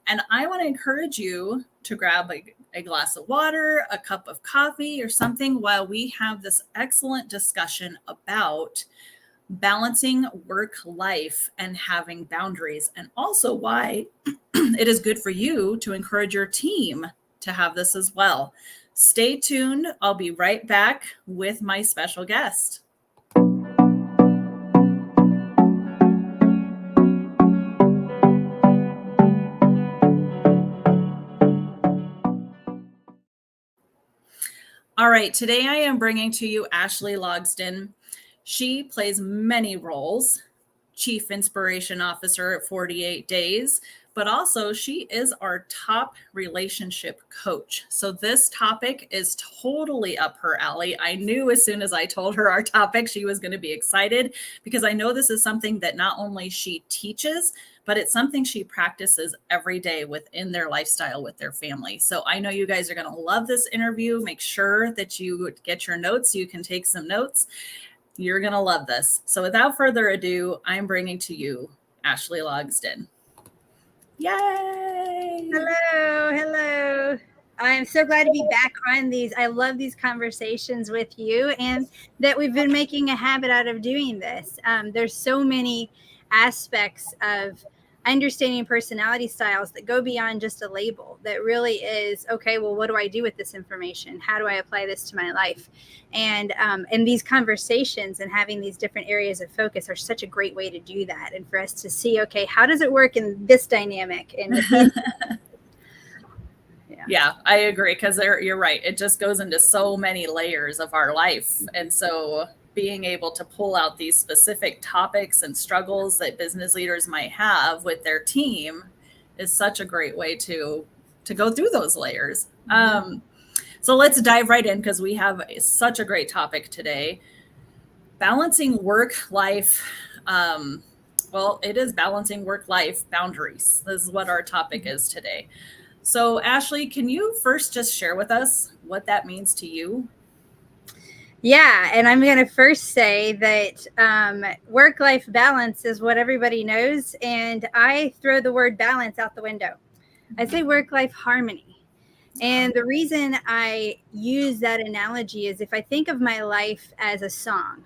And I want to encourage you to grab a glass of water, a cup of coffee, or something while we have this excellent discussion about balancing work life and having boundaries, and also why it is good for you to encourage your team to have this as well. Stay tuned. I'll be right back with my special guest. All right, today I am bringing to you Ashley Logsdon. She plays many roles: Chief Inspiration Officer at 48 Days, but also she is our top relationship coach. So this topic is totally up her alley. I knew as soon as I told her our topic, she was going to be excited, because I know this is something that not only she teaches, but it's something she practices every day within their lifestyle with their family. So I know you guys are going to love this interview. Make sure that you get your notes so you can take some notes. You're going to love this. So without further ado, I'm bringing to you Ashley Logsdon. Yay! Hello. I'm so glad to be back on these. I love these conversations with you, and that we've been making a habit out of doing this. There's so many aspects of understanding personality styles that go beyond just a label, that really is, okay, well, what do I do with this information? How do I apply this to my life? And these conversations and having these different areas of focus are such a great way to do that. And for us to see, okay, how does it work in this dynamic? And yeah, I agree, because you're right. It just goes into so many layers of our life. And so being able to pull out these specific topics and struggles that business leaders might have with their team is such a great way to go through those layers. Mm-hmm. So let's dive right in, because we have such a great topic today. Balancing work-life. Well, it is balancing work-life boundaries. This is what our topic is today. So Ashley, can you first just share with us what that means to you? Yeah, and I'm going to first say that work-life balance is what everybody knows, and I throw the word balance out the window. I say work-life harmony. And the reason I use that analogy is, if I think of my life as a song,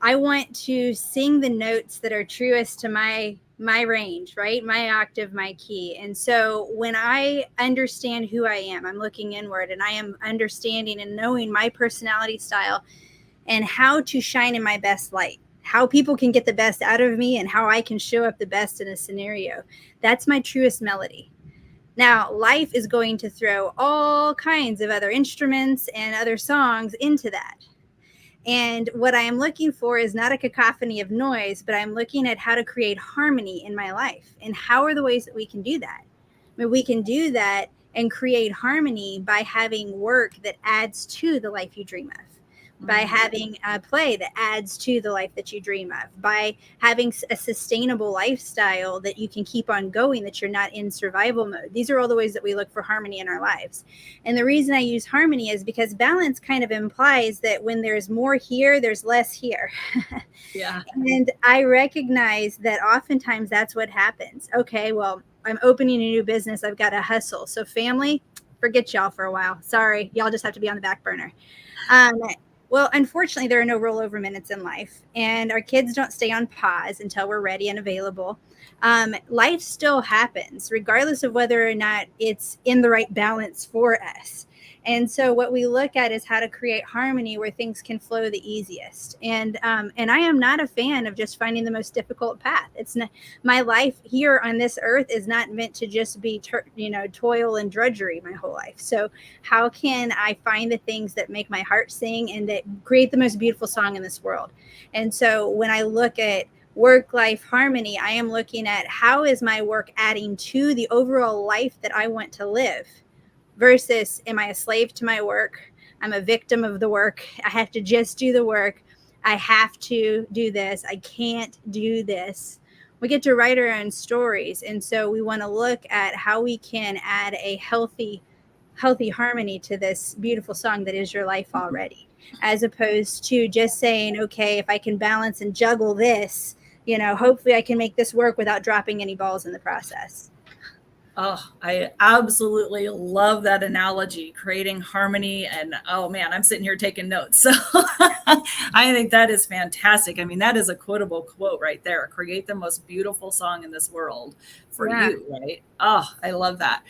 I want to sing the notes that are truest to my range, right? My octave, my key. And so when I understand who I am, I'm looking inward, and I am understanding and knowing my personality style and how to shine in my best light, how people can get the best out of me, and how I can show up the best in a scenario. That's my truest melody. Now, life is going to throw all kinds of other instruments and other songs into that. And what I am looking for is not a cacophony of noise, but I'm looking at how to create harmony in my life. And how are the ways that we can do that? I mean, we can do that and create harmony by having work that adds to the life you dream of, by having a play that adds to the life that you dream of, by having a sustainable lifestyle that you can keep on going, that you're not in survival mode. These are all the ways that we look for harmony in our lives. And the reason I use harmony is because balance kind of implies that when there's more here, there's less here. Yeah. And I recognize that oftentimes that's what happens. Okay, well, I'm opening a new business. I've got to hustle. So family, forget y'all for a while. Sorry, y'all just have to be on the back burner. Well, unfortunately, there are no rollover minutes in life, and our kids don't stay on pause until we're ready and available. Life still happens, regardless of whether or not it's in the right balance for us. And so what we look at is how to create harmony where things can flow the easiest. And I am not a fan of just finding the most difficult path. It's not, my life here on this earth is not meant to just be, toil and drudgery my whole life. So how can I find the things that make my heart sing and that create the most beautiful song in this world? And so when I look at work-life harmony, I am looking at how is my work adding to the overall life that I want to live? Versus, am I a slave to my work? I'm a victim of the work. I have to just do the work. I have to do this. I can't do this. We get to write our own stories. And so we want to look at how we can add a healthy harmony to this beautiful song that is your life already, as opposed to just saying, okay, if I can balance and juggle this, hopefully I can make this work without dropping any balls in the process. Oh, I absolutely love that analogy, creating harmony. And oh man, I'm sitting here taking notes. So I think that is fantastic. I mean, that is a quotable quote right there. Create the most beautiful song in this world for Yeah. you, right? Oh, I love that.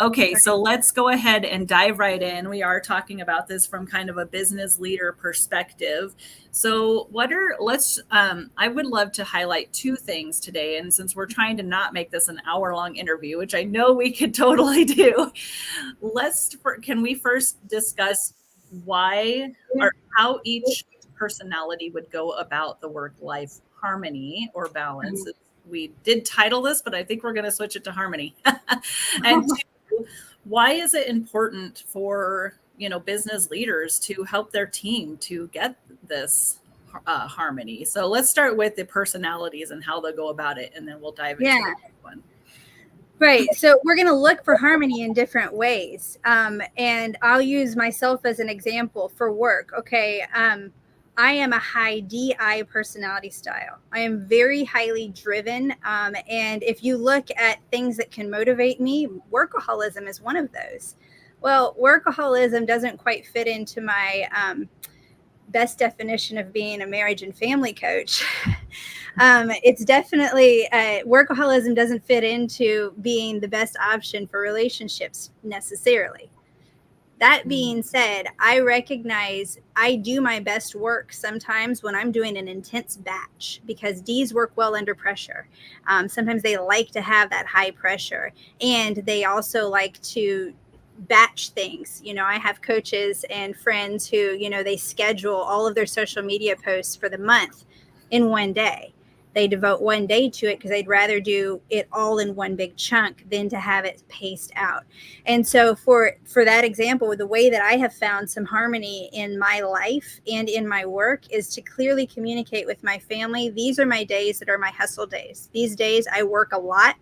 Okay, so let's go ahead and dive right in. We are talking about this from kind of a business leader perspective. So, I would love to highlight two things today. And since we're trying to not make this an hour-long interview, which I know we could totally do, can we first discuss why or how each personality would go about the work-life harmony or balance? We did title this, but I think we're going to switch it to harmony. And two, why is it important for business leaders to help their team to get this harmony? So let's start with the personalities and how they'll go about it, and then we'll dive into the next one. Right. So we're going to look for harmony in different ways. And I'll use myself as an example for work. Okay. I am a high DI personality style. I am very highly driven. And if you look at things that can motivate me, workaholism is one of those. Well, workaholism doesn't quite fit into my best definition of being a marriage and family coach. It's definitely workaholism doesn't fit into being the best option for relationships necessarily. That being said, I recognize I do my best work sometimes when I'm doing an intense batch, because Ds work well under pressure. Sometimes they like to have that high pressure, and they also like to batch things. I have coaches and friends who, they schedule all of their social media posts for the month in one day. They devote one day to it because they'd rather do it all in one big chunk than to have it paced out. And so for that example, the way that I have found some harmony in my life and in my work is to clearly communicate with my family. These are my days that are my hustle days. These days I work a lot,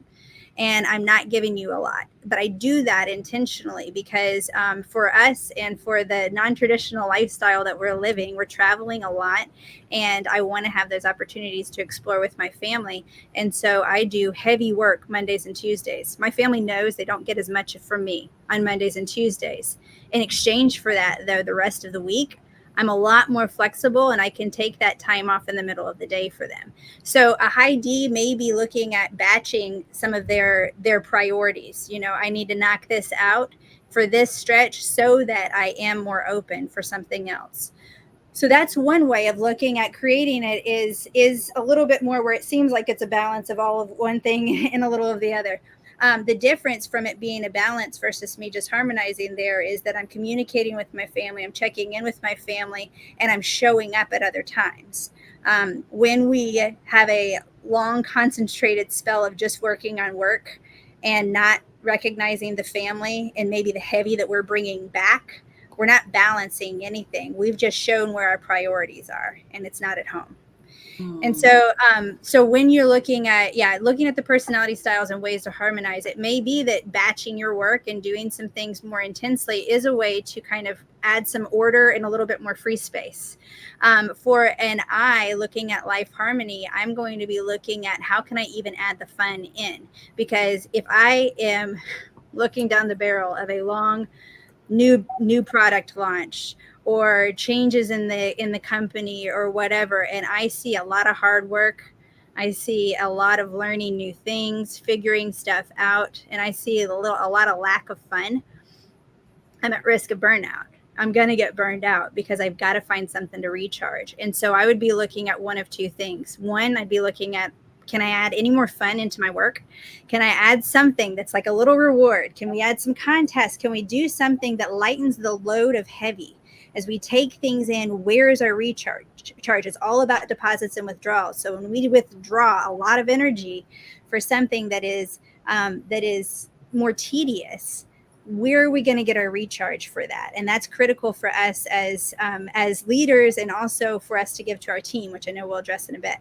and I'm not giving you a lot, but I do that intentionally because for us and for the non-traditional lifestyle that we're living, we're traveling a lot, and I want to have those opportunities to explore with my family. And so I do heavy work Mondays and Tuesdays. My family knows they don't get as much from me on Mondays and Tuesdays. In exchange for that, though, the rest of the week, I'm a lot more flexible, and I can take that time off in the middle of the day for them. So a high D may be looking at batching some of their priorities. I need to knock this out for this stretch so that I am more open for something else. So that's one way of looking at creating it, is a little bit more where it seems like it's a balance of all of one thing and a little of the other. The difference from it being a balance versus me just harmonizing there is that I'm communicating with my family, I'm checking in with my family, and I'm showing up at other times. When we have a long concentrated spell of just working on work and not recognizing the family and maybe the heavy that we're bringing back, we're not balancing anything. We've just shown where our priorities are, and it's not at home. And so when you're looking at the personality styles and ways to harmonize, it may be that batching your work and doing some things more intensely is a way to kind of add some order and a little bit more free space. For an I looking at life harmony, I'm going to be looking at how can I even add the fun in? Because if I am looking down the barrel of a long new product launch or changes in the company or whatever, and I see a lot of hard work, I see a lot of learning new things, figuring stuff out, and I see a lot of lack of fun, I'm at risk of burnout. I'm going to get burned out because I've got to find something to recharge. And so I would be looking at one of two things. One, I'd be looking at, can I add any more fun into my work? Can I add something that's like a little reward? Can we add some contests? Can we do something that lightens the load of heavy? As we take things in, where is our recharge? It's all about deposits and withdrawals. So when we withdraw a lot of energy for something that is more tedious, where are we going to get our recharge for that? And that's critical for us as leaders, and also for us to give to our team, which I know we'll address in a bit.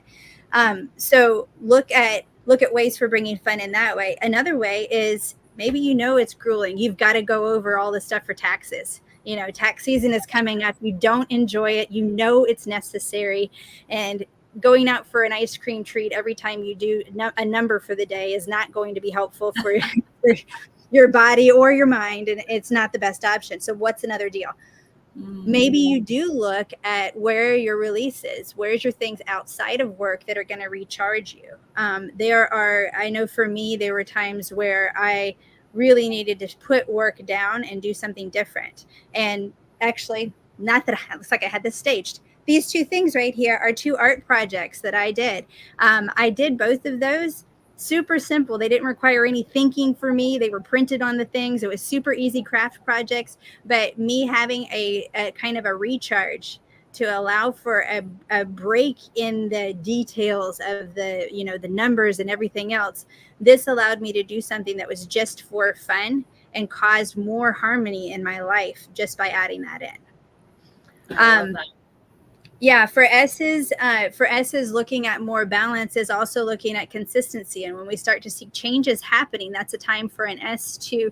So look at ways for bringing fun in that way. Another way is maybe it's grueling. You've got to go over all the stuff for taxes. Tax season is coming up. You don't enjoy it. It's necessary. And going out for an ice cream treat every time you do a number for the day is not going to be helpful your body or your mind, and it's not the best option. So what's another deal? Maybe you do look at where your release is. Where's your things outside of work that are going to recharge you? I know for me, there were times where I really needed to put work down and do something different. And actually, not that it looks like I had this staged. These two things right here are two art projects that I did. I did both of those. Super simple. They didn't require any thinking for me. They were printed on the things. It was super easy craft projects, but me having a kind of a recharge to allow for a break in the details of the numbers and everything else. This allowed me to do something that was just for fun and caused more harmony in my life just by adding that in. I love that. Yeah, for S's, looking at more balance is also looking at consistency. And when we start to see changes happening, that's a time for an S to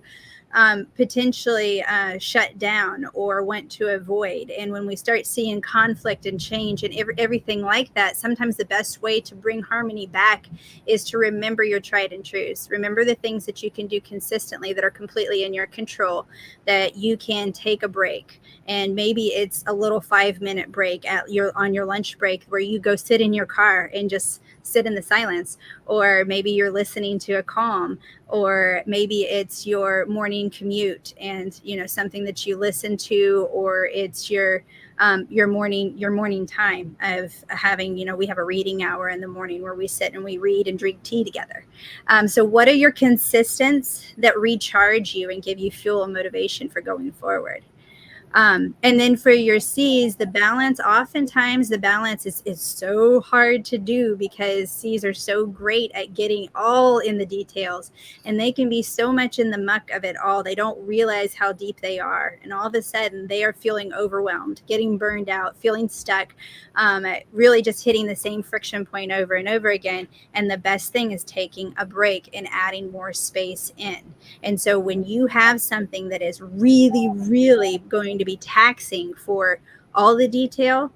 potentially shut down or want to avoid. And when we start seeing conflict and change and everything like that, sometimes the best way to bring harmony back is to remember your tried and trues. Remember the things that you can do consistently that are completely in your control, that you can take a break. And maybe it's a little 5-minute break on your lunch break where you go sit in your car and just sit in the silence, or maybe you're listening to a calm, or maybe it's your morning commute and something that you listen to, or it's your morning time of having, we have a reading hour in the morning where we sit and we read and drink tea together. So what are your consistents that recharge you and give you fuel and motivation for going forward? And then for your C's, oftentimes the balance is so hard to do because C's are so great at getting all in the details, and they can be so much in the muck of it all. They don't realize how deep they are. And all of a sudden they are feeling overwhelmed, getting burned out, feeling stuck, really just hitting the same friction point over and over again. And the best thing is taking a break and adding more space in. And so when you have something that is really, really going to be taxing for all the detail,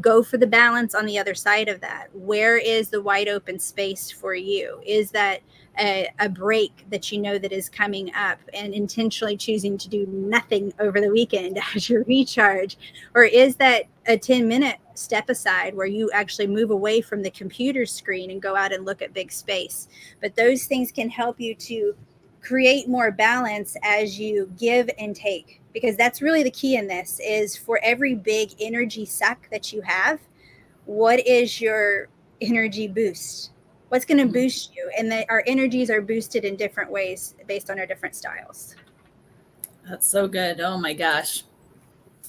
go for the balance on the other side of that. Where is the wide open space for you? Is that a break that that is coming up, and intentionally choosing to do nothing over the weekend as your recharge? Or is that a 10-minute step aside where you actually move away from the computer screen and go out and look at big space? But those things can help you to create more balance as you give and take, because that's really the key in this. Is for every big energy suck that you have, what is your energy boost? What's going to boost you? And our energies are boosted in different ways based on our different styles. That's so good. Oh my gosh.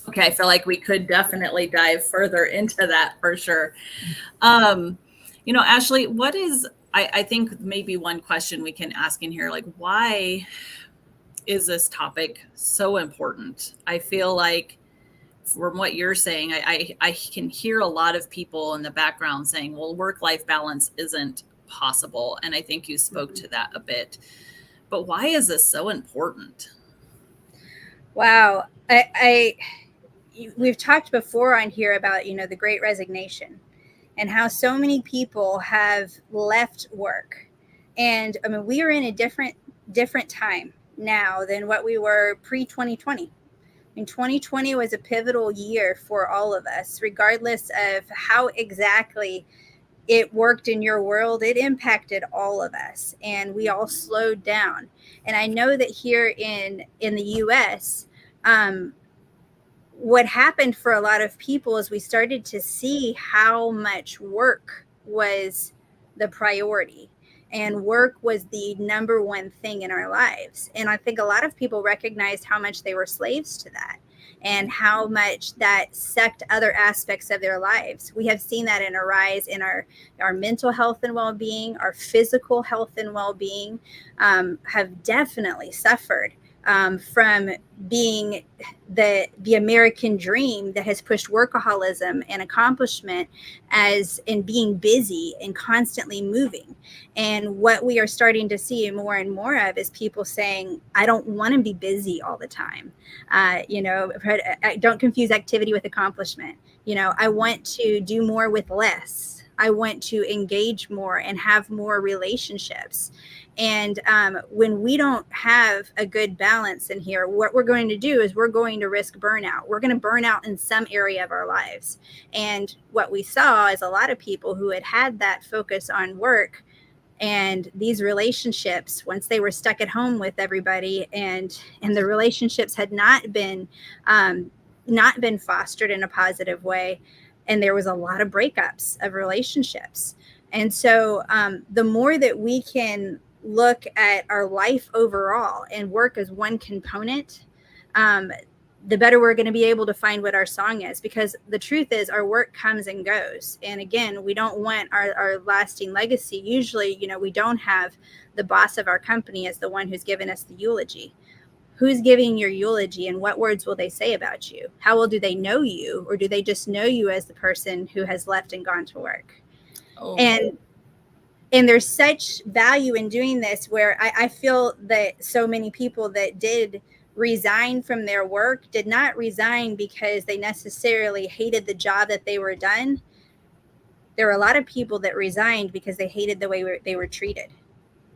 Okay, I feel like we could definitely dive further into that for sure. Ashley, what is, I think maybe one question we can ask in here, like, why is this topic so important? I feel like from what you're saying, I can hear a lot of people in the background saying, well, work-life balance isn't possible. And I think you spoke to that a bit. But why is this so important? Wow. We've talked before on here about, the Great Resignation and how so many people have left work. And I mean, we are in a different time now than what we were pre-2020. I mean, 2020 was a pivotal year for all of us, regardless of how exactly it worked in your world. It impacted all of us, and we all slowed down. And I know that here in the US, what happened for a lot of people is we started to see how much work was the priority, and work was the number one thing in our lives. And I think a lot of people recognized how much they were slaves to that, and how much that sucked other aspects of their lives. We have seen that in a rise in our mental health and well-being. Our physical health and well-being have definitely suffered from being the American dream that has pushed workaholism and accomplishment as in being busy and constantly moving. And what we are starting to see more and more of is people saying, I don't want to be busy all the time. Don't confuse activity with accomplishment. I want to do more with less. I want to engage more and have more relationships. And when we don't have a good balance in here, what we're going to do is we're going to risk burnout. We're going to burn out in some area of our lives. And what we saw is a lot of people who had that focus on work and these relationships, once they were stuck at home with everybody, and the relationships had not been fostered in a positive way, and there was a lot of breakups of relationships. And so the more that we can look at our life overall and work as one component, the better we're going to be able to find what our song is. Because the truth is, our work comes and goes. And again, we don't want our lasting legacy. Usually, we don't have the boss of our company as the one who's given us the eulogy. Who's giving your eulogy, and what words will they say about you? How well do they know you, or do they just know you as the person who has left and gone to work? Oh. And there's such value in doing this, where I feel that so many people that did resign from their work did not resign because they necessarily hated the job that they were done. There were a lot of people that resigned because they hated the way they were treated.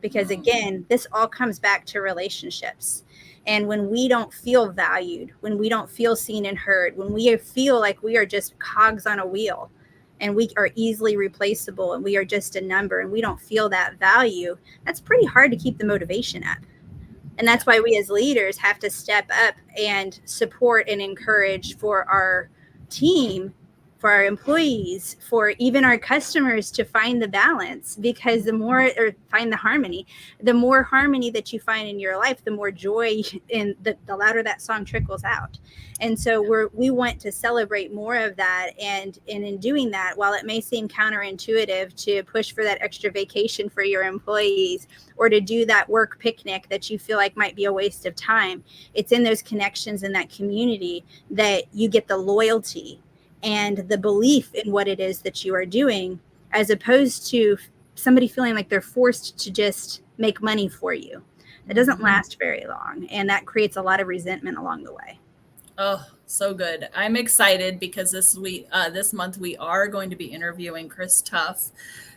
Because again, this all comes back to relationships. And when we don't feel valued, when we don't feel seen and heard, when we feel like we are just cogs on a wheel and we are easily replaceable and we are just a number and we don't feel that value, that's pretty hard to keep the motivation up. And that's why we as leaders have to step up and support and encourage for our team, for our employees, for even our customers to find the balance. Because find the harmony. The more harmony that you find in your life, the more joy, and the louder that song trickles out. And so we want to celebrate more of that. And in doing that, while it may seem counterintuitive to push for that extra vacation for your employees, or to do that work picnic that you feel like might be a waste of time, it's in those connections in that community that you get the loyalty and the belief in what it is that you are doing, as opposed to somebody feeling like they're forced to just make money for you. It doesn't last very long, and that creates a lot of resentment along the way. Oh, so good. I'm excited because this month we are going to be interviewing Chris Tuff,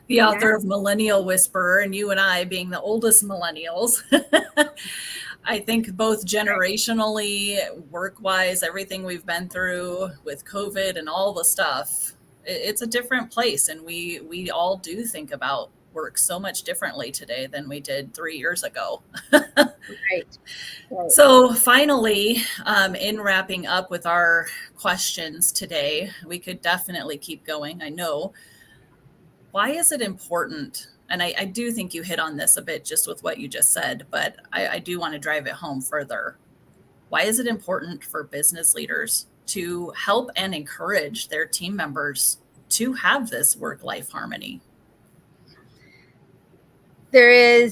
the author of Millennial Whisperer, and you and I being the oldest millennials. I think both generationally, work-wise, everything we've been through with COVID and all the stuff, it's a different place. And we all do think about work so much differently today than we did 3 years ago. Right. So finally, in wrapping up with our questions today, we could definitely keep going, I know. Why is it important? And I do think you hit on this a bit just with what you just said, but I do want to drive it home further. Why is it important for business leaders to help and encourage their team members to have this work-life harmony? There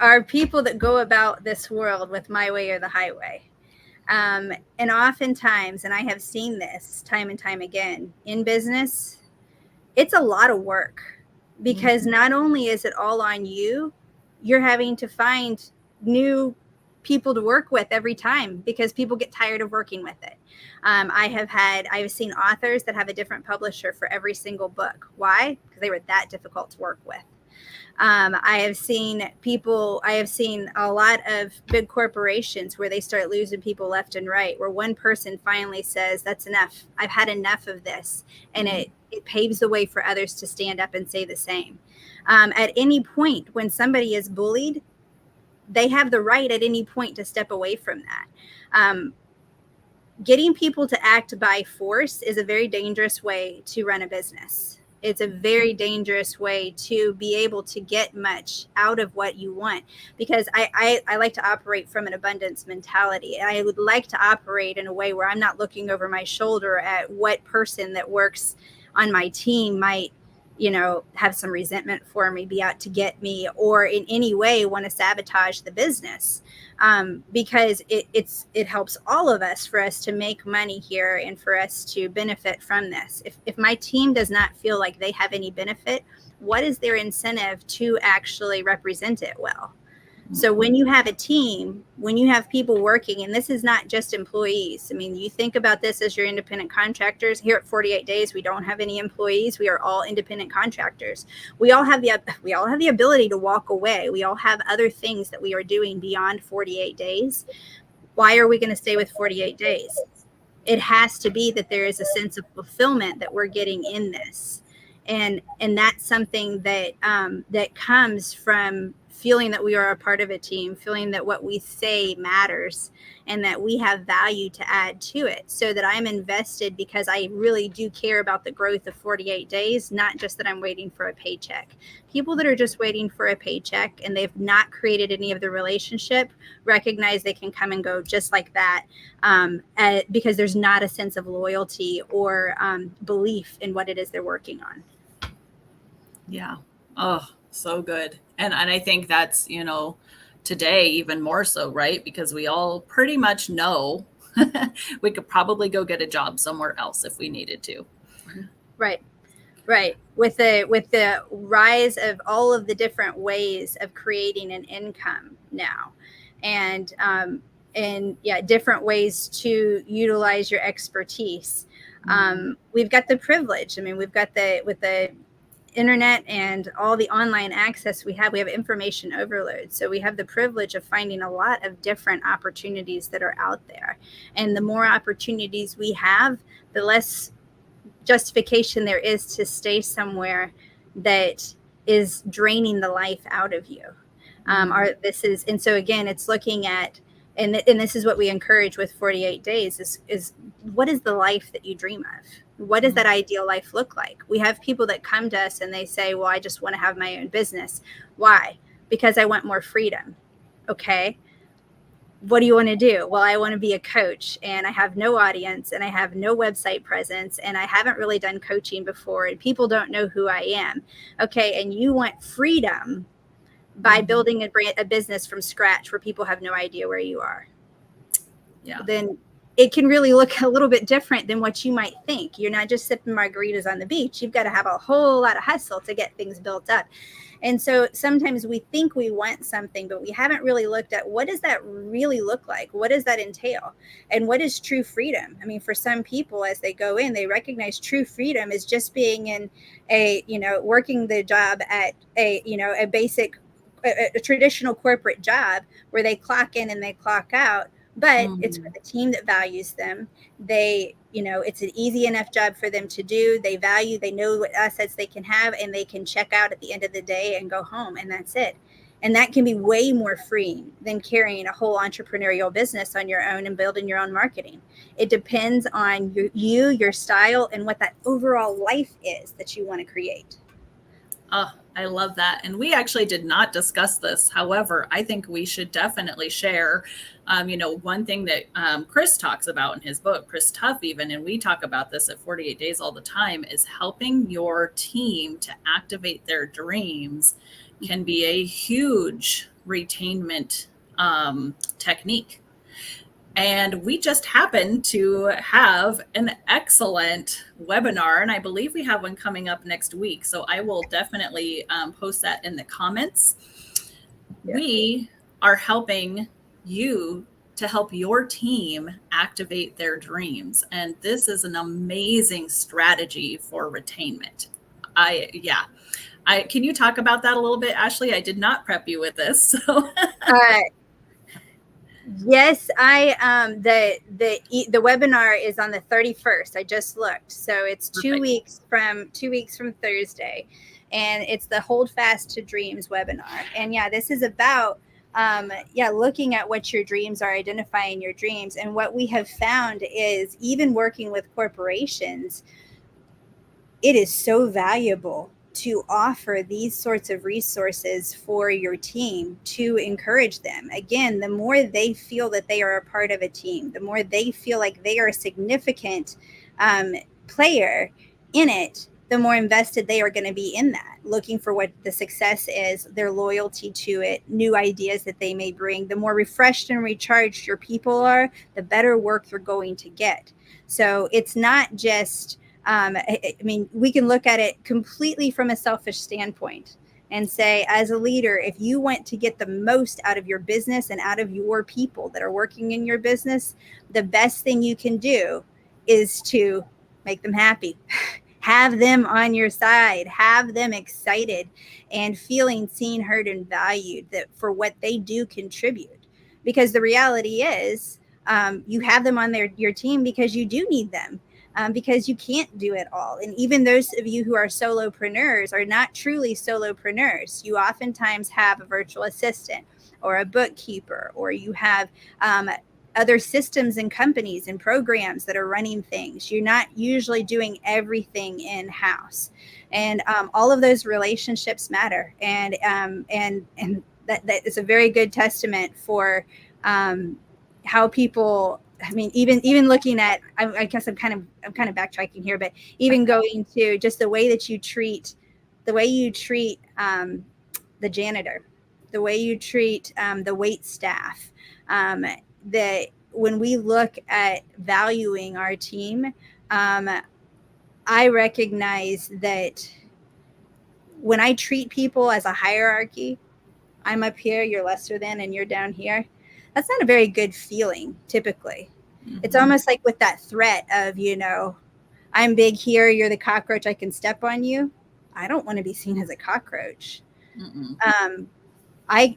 are people that go about this world with my way or the highway. And oftentimes, and I have seen this time and time again in business, it's a lot of work, because not only is it all on you, you're having to find new people to work with every time, because people get tired of working with it. I've seen authors that have a different publisher for every single book. Why? Because they were that difficult to work with. I have seen a lot of big corporations where they start losing people left and right, where one person finally says, that's enough. I've had enough of this. And it paves the way for others to stand up and say the same. At any point when somebody is bullied, they have the right at any point to step away from that. Getting people to act by force is a very dangerous way to run a business. It's a very dangerous way to be able to get much out of what you want, because I like to operate from an abundance mentality. And I would like to operate in a way where I'm not looking over my shoulder at what person that works on my team might, have some resentment for me, be out to get me, or in any way want to sabotage the business. Because it helps all of us, for us to make money here and for us to benefit from this. If my team does not feel like they have any benefit, what is their incentive to actually represent it well? So when you have a team, when you have people working, and this is not just employees. I mean, you think about this as your independent contractors. Here at 48 Days, we don't have any employees. We are all independent contractors. We all have the ability to walk away. We all have other things that we are doing beyond 48 days. Why are we going to stay with 48 days? It has to be that there is a sense of fulfillment that we're getting in this. And that's something that that comes from feeling that we are a part of a team, feeling that what we say matters and that we have value to add to it, so that I'm invested because I really do care about the growth of 48 days, not just that I'm waiting for a paycheck. People that are just waiting for a paycheck and they've not created any of the relationship recognize they can come and go just like that, because there's not a sense of loyalty or belief in what it is they're working on. Yeah. Oh, so good. And I think that's, today even more so, right? Because we all pretty much know we could probably go get a job somewhere else if we needed to. Right. With the rise of all of the different ways of creating an income now, and different ways to utilize your expertise. We've got the privilege. I mean, with the internet and all the online access we have information overload. So we have the privilege of finding a lot of different opportunities that are out there. And the more opportunities we have, the less justification there is to stay somewhere that is draining the life out of you. So again, it's looking at, and this is what we encourage with 48 Days is what is the life that you dream of? What does that ideal life look like? We have people that come to us and they say, well, I just want to have my own business. Why? Because I want more freedom. Okay. What do you want to do? Well, I want to be a coach and I have no audience and I have no website presence and I haven't really done coaching before and people don't know who I am. Okay. And you want freedom by building a business from scratch where people have no idea where you are. Yeah. Then it can really look a little bit different than what you might think. You're not just sipping margaritas on the beach. You've got to have a whole lot of hustle to get things built up. And so sometimes we think we want something, but we haven't really looked at what does that really look like? What does that entail? And what is true freedom? I mean, for some people, as they go in, they recognize true freedom is just being in working the job at a basic, a traditional corporate job where they clock in and they clock out. But it's with a team that values them. It's an easy enough job for them to do. They know what assets they can have, and they can check out at the end of the day and go home, and that's it. And that can be way more freeing than carrying a whole entrepreneurial business on your own and building your own marketing. It depends on your style, and what that overall life is that you want to create. Oh, I love that. And we actually did not discuss this. However, I think we should definitely share, one thing that Chris talks about in his book, Chris Tuff even, and we talk about this at 48 Days all the time, is helping your team to activate their dreams can be a huge retainment technique. And we just happen to have an excellent webinar, and I believe we have one coming up next week. So I will definitely post that in the comments. Yeah. We are helping you to help your team activate their dreams. And this is an amazing strategy for retainment. Can you talk about that a little bit, Ashley? I did not prep you with this. So. Yes, the webinar is on the 31st. I just looked. So it's 2 weeks from Thursday, and it's the Hold Fast to Dreams webinar. And this is about looking at what your dreams are, identifying your dreams. And what we have found is, even working with corporations, it is so valuable to offer these sorts of resources for your team to encourage them. Again, the more they feel that they are a part of a team, the more they feel like they are a significant player in it, the more invested they are going to be in that, looking for what the success is, their loyalty to it, new ideas that they may bring. The more refreshed and recharged your people are, the better work you're going to get. So it's not just we can look at it completely from a selfish standpoint and say, as a leader, if you want to get the most out of your business and out of your people that are working in your business, the best thing you can do is to make them happy. Have them on your side, have them excited and feeling seen, heard, and valued that for what they do contribute. Because the reality is, you have them on your team because you do need them. Because you can't do it all. And even those of you who are solopreneurs are not truly solopreneurs. You oftentimes have a virtual assistant or a bookkeeper, or you have other systems and companies and programs that are running things. You're not usually doing everything in-house. And all of those relationships matter. And that is a very good testament for how people, I mean, even looking at, I guess I'm kind of backtracking here, but even going to just the way that you treat the janitor, the way you treat the wait staff, that when we look at valuing our team, I recognize that when I treat people as a hierarchy, I'm up here, you're lesser than, and you're down here. That's not a very good feeling, typically. Mm-hmm. It's almost like with that threat of, I'm big here, you're the cockroach, I can step on you. I don't want to be seen as a cockroach. I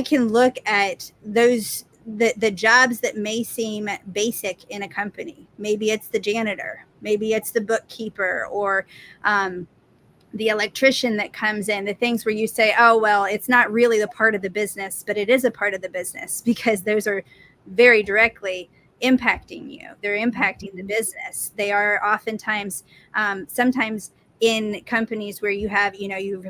can look at those, the jobs that may seem basic in a company. Maybe it's the janitor, maybe it's the bookkeeper, or the electrician that comes in, the things where you say, oh, well, it's not really the part of the business, but it is a part of the business, because those are very directly impacting you. They're impacting the business. They are oftentimes, sometimes in companies where you have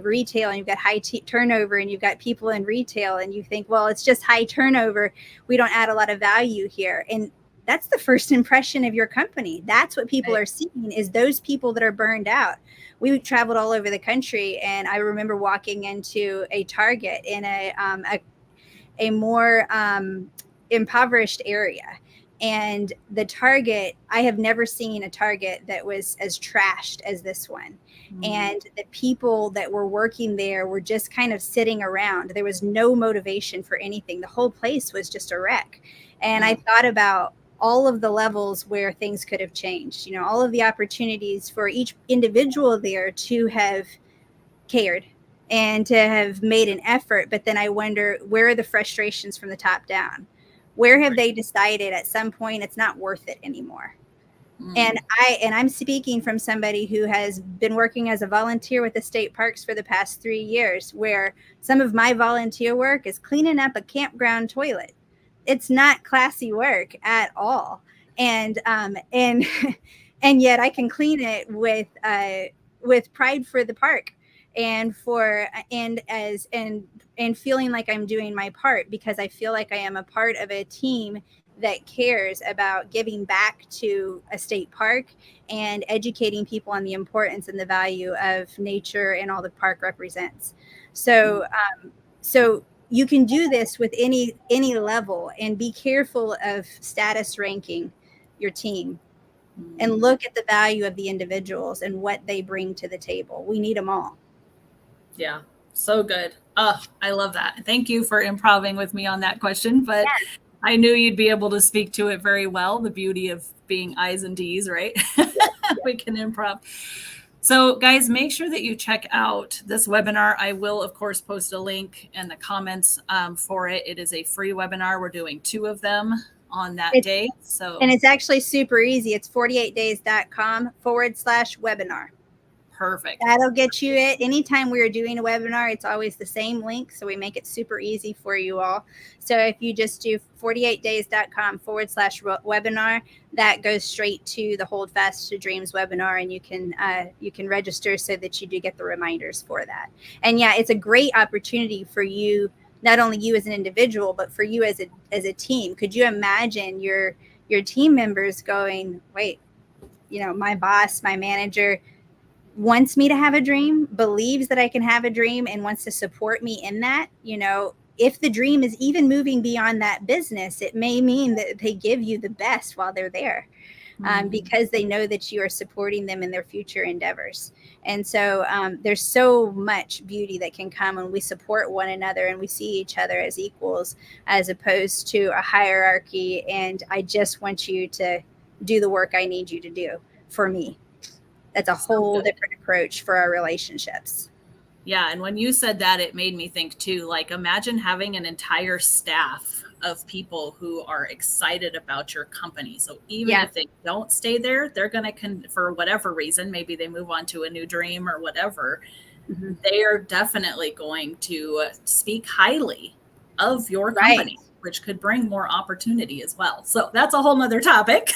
retail and you've got high turnover and you've got people in retail and you think, well, it's just high turnover. We don't add a lot of value here. And that's the first impression of your company. That's what people are seeing, is those people that are burned out. We traveled all over the country, and I remember walking into a Target in a more impoverished area. And the Target, I have never seen a Target that was as trashed as this one. And the people that were working there were just kind of sitting around. There was no motivation for anything. The whole place was just a wreck. And I thought about all of the levels where things could have changed, all of the opportunities for each individual there to have cared and to have made an effort. But then I wonder, where are the frustrations from the top down? Where have they decided at some point it's not worth it anymore? And I'm speaking from somebody who has been working as a volunteer with the state parks for the past 3 years, where some of my volunteer work is cleaning up a campground toilet. It's not classy work at all. And yet I can clean it with pride for the park and feeling like I'm doing my part, because I feel like I am a part of a team that cares about giving back to a state park and educating people on the importance and the value of nature and all the park represents. So you can do this with any level, and be careful of status ranking your team and look at the value of the individuals and what they bring to the table. We need them all. Yeah, so good. I love that. Thank you for improvising with me on that question, but yes. I knew you'd be able to speak to it very well. The beauty of being I's and D's, right? Yes. We can improv. So guys, make sure that you check out this webinar. I will, of course, post a link in the comments for it. It is a free webinar. We're doing 2 of them on that day. And it's actually super easy. It's 48days.com/webinar. Perfect. That'll get you it. Anytime we are doing a webinar, it's always the same link. So we make it super easy for you all. So if you just do 48days.com/webinar, that goes straight to the Hold Fast to Dreams webinar, and you can register so that you do get the reminders for that. And yeah, it's a great opportunity for you, not only you as an individual, but for you as a team. Could you imagine your team members going, wait, my boss, my manager wants me to have a dream, believes that I can have a dream, and wants to support me in that. If the dream is even moving beyond that business, it may mean that they give you the best while they're there. because they know that you are supporting them in their future endeavors. And so there's so much beauty that can come when we support one another and we see each other as equals, as opposed to a hierarchy and I just want you to do the work I need you to do for me. That's a whole different approach for our relationships. Yeah. And when you said that, it made me think too, like, imagine having an entire staff of people who are excited about your company. So even if they don't stay there, they're going to, for whatever reason, maybe they move on to a new dream or whatever, they are definitely going to speak highly of your company, which could bring more opportunity as well. So that's a whole nother topic.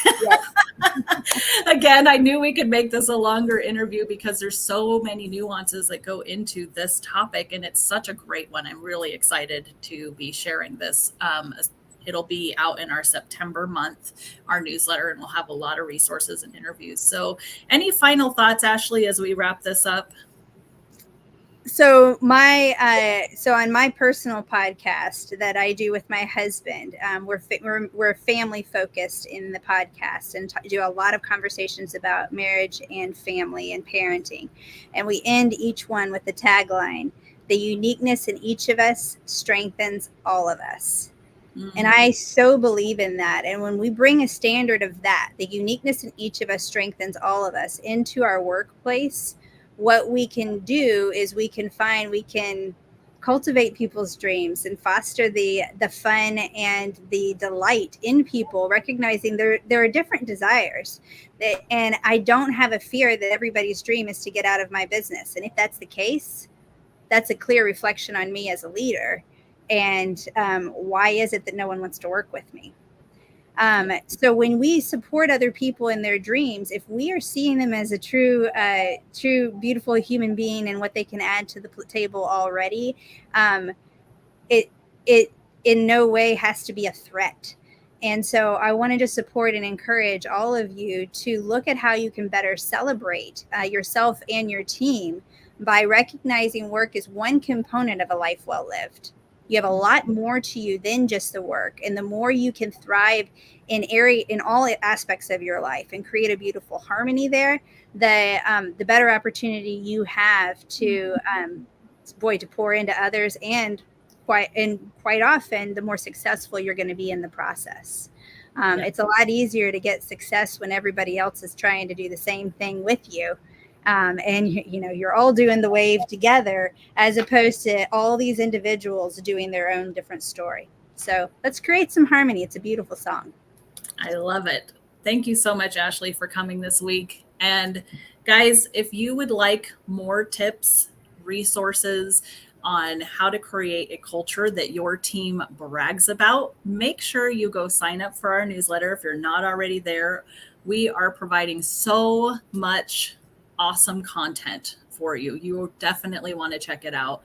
Again, I knew we could make this a longer interview because there's so many nuances that go into this topic, and it's such a great one. I'm really excited to be sharing this. It'll be out in our September month, our newsletter, and we'll have a lot of resources and interviews. So any final thoughts, Ashley, as we wrap this up? So on my personal podcast that I do with my husband, we're family focused in the podcast and do a lot of conversations about marriage and family and parenting. And we end each one with the tagline, "The uniqueness in each of us strengthens all of us." And I so believe in that. And when we bring a standard of that, the uniqueness in each of us strengthens all of us, into our workplace, what we can do is we can cultivate people's dreams and foster the fun and the delight in people, recognizing there are different desires. And I don't have a fear that everybody's dream is to get out of my business. And if that's the case, that's a clear reflection on me as a leader. And why is it that no one wants to work with me? So when we support other people in their dreams, if we are seeing them as a true, beautiful human being and what they can add to the table already, it in no way has to be a threat. And so I wanted to support and encourage all of you to look at how you can better celebrate yourself and your team by recognizing work is one component of a life well lived. You have a lot more to you than just the work. And the more you can thrive in all aspects of your life and create a beautiful harmony there, the better opportunity you have to pour into others, and quite often the more successful you're going to be in the process. It's a lot easier to get success when everybody else is trying to do the same thing with you. And you're all doing the wave together, as opposed to all these individuals doing their own different story. So let's create some harmony. It's a beautiful song. I love it. Thank you so much, Ashley, for coming this week. And guys, if you would like more tips, resources on how to create a culture that your team brags about, make sure you go sign up for our newsletter. If you're not already there, we are providing so much awesome content for you. You definitely want to check it out.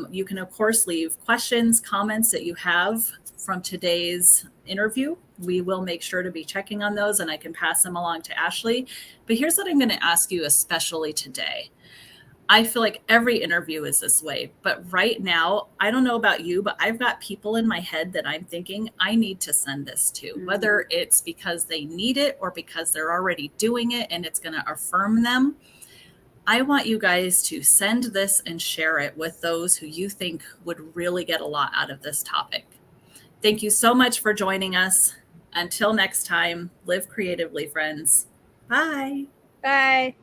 You can, of course, leave questions, comments that you have from today's interview. We will make sure to be checking on those, and I can pass them along to Ashley. But here's what I'm going to ask you, especially today. I feel like every interview is this way, but right now, I don't know about you, but I've got people in my head that I'm thinking I need to send this to, whether it's because they need it or because they're already doing it and it's going to affirm them. I want you guys to send this and share it with those who you think would really get a lot out of this topic. Thank you so much for joining us. Until next time, live creatively, friends. Bye. Bye.